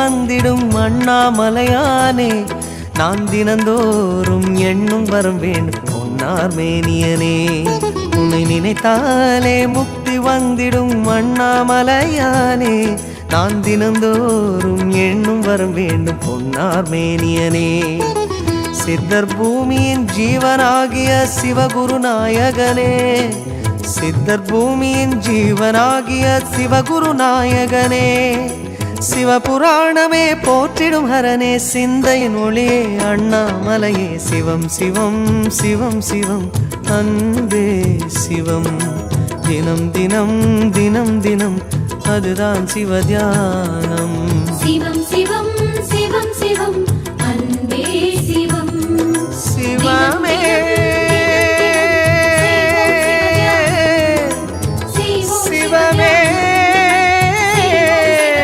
வந்திடும் அண்ணாமலையானே, நான் தினந்தோறும் எண்ணும் வரம் வேண்டும் பொன்னார் மேனியனே. உன்னை நினைத்தாலே முக்தி வந்திடும் அண்ணாமலையானே, நான் தினந்தோறும் எண்ணும் வரம் வேண்டும் பொன்னார் மேனியனே. சித்தர் பூமியின் ஜீவனாகிய சிவகுரு நாயகனே, சித்தர் பூமியின் ஜீவனாகிய சிவகுரு நாயகனே, சிவபுராணமே போற்றிடும் ஹரனே, சிந்தையின் ஒளியே அண்ணாமலையே. சிவம் சிவம் சிவம் சிவம் அன்பே சிவம், தினம் தினம் தினம் தினம் அதுதான் சிவ தியானம். சிவம் சிவம்